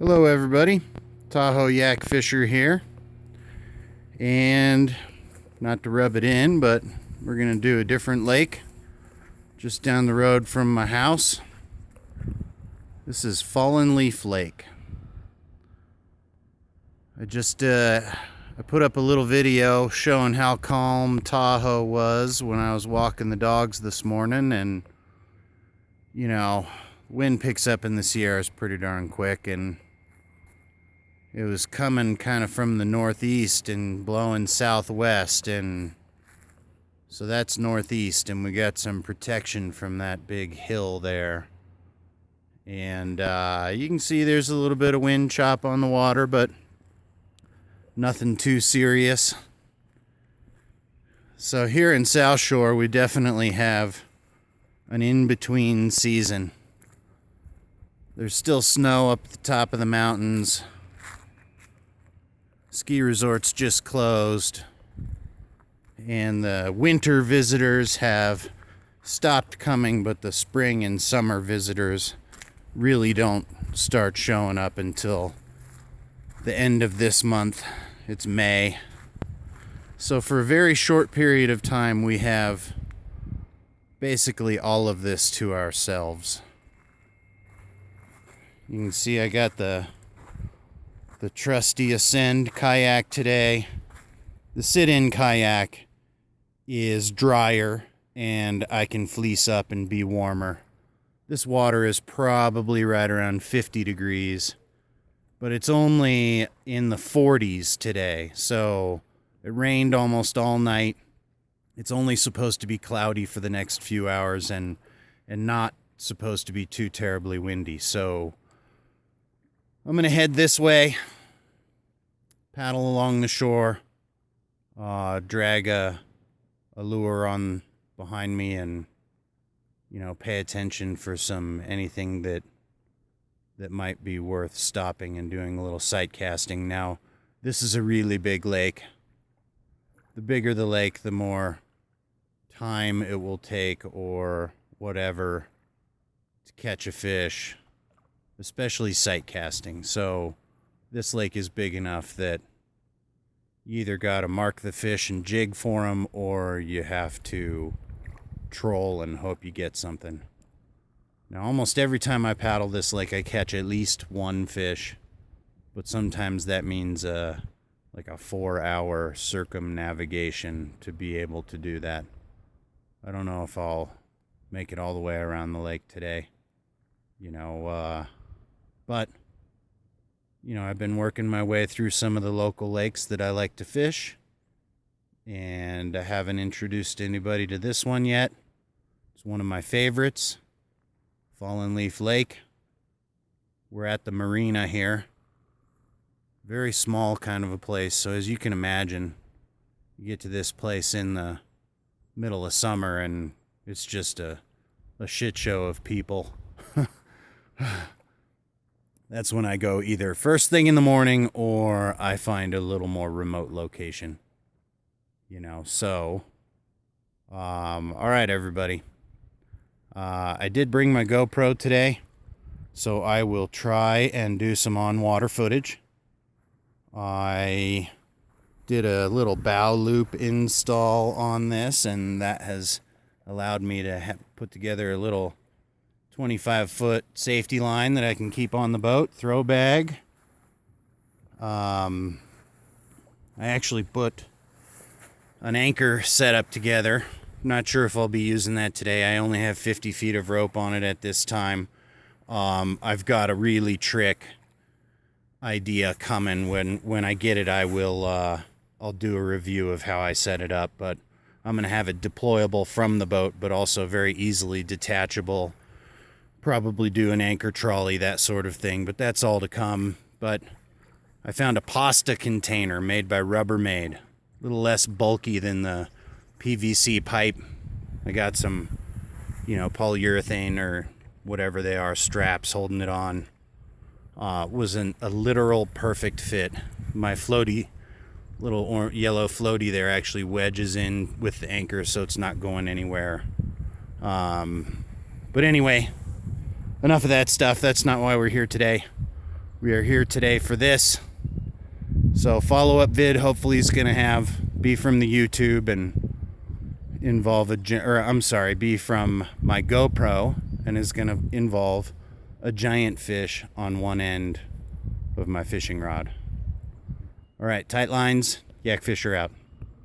Hello everybody, Tahoe Yak Fisher here, and not to rub it in, but we're going to do a different lake just down the road from my house. This is Fallen Leaf Lake. I put up a little video showing how calm Tahoe was when I was walking the dogs this morning, and you know, wind picks up in the Sierras pretty darn quick, and it was coming kind of from the northeast and blowing southwest, and so that's northeast, and we got some protection from that big hill there. And you can see there's a little bit of wind chop on the water, but nothing too serious. So here in South Shore, we definitely have an in-between season. There's still snow up at the top of the mountains. Ski resorts just closed, and the winter visitors have stopped coming, but the spring and summer visitors really don't start showing up until the end of this month. It's May. So for a very short period of time, we have basically all of this to ourselves. You can see I got the trusty Ascend kayak today. The sit-in kayak is drier and I can fleece up and be warmer. This water is probably right around 50 degrees, but it's only in the 40s today. So it rained almost all night. It's only supposed to be cloudy for the next few hours and not supposed to be too terribly windy. So I'm going to head this way, paddle along the shore, drag a lure on behind me, and pay attention for anything that might be worth stopping and doing a little sight casting. Now, this is a really big lake. The bigger the lake, the more time it will take or whatever to catch a fish, especially sight casting. So this lake is big enough that you either got to mark the fish and jig for them, or you have to troll and hope you get something. Now, almost every time I paddle this lake, I catch at least one fish, but sometimes that means like a 4-hour circumnavigation to be able to do that. I don't know if I'll make it all the way around the lake today, but I've been working my way through some of the local lakes that I like to fish, and I haven't introduced anybody to this one yet. It's one of my favorites, Fallen Leaf Lake. We're at the marina here. Very small kind of a place, so as you can imagine, you get to this place in the middle of summer and it's just a shit show of people. That's when I go either first thing in the morning or I find a little more remote location. So, all right, everybody. I did bring my GoPro today, so I will try and do some on-water footage. I did a little bow loop install on this, and that has allowed me to put together a little 25-foot safety line that I can keep on the boat, throw bag. I actually put an anchor setup together. Not sure if I'll be using that today. I only have 50 feet of rope on it at this time. I've got a really trick idea coming. When I get it, I'll do a review of how I set it up, but I'm going to have it deployable from the boat, but also very easily detachable. Probably do an anchor trolley, that sort of thing, but that's all to come. But I found a pasta container made by Rubbermaid, a little less bulky than the PVC pipe. I got some, polyurethane or whatever they are, straps holding it on. Was a literal perfect fit. My floaty, little yellow floaty there actually wedges in with the anchor, so it's not going anywhere. But anyway, enough of that stuff. That's not why we're here today. We are here today for this. So follow-up vid hopefully is going to be from the YouTube and involve be from my GoPro and is going to involve a giant fish on one end of my fishing rod. All right, tight lines, yak fisher out.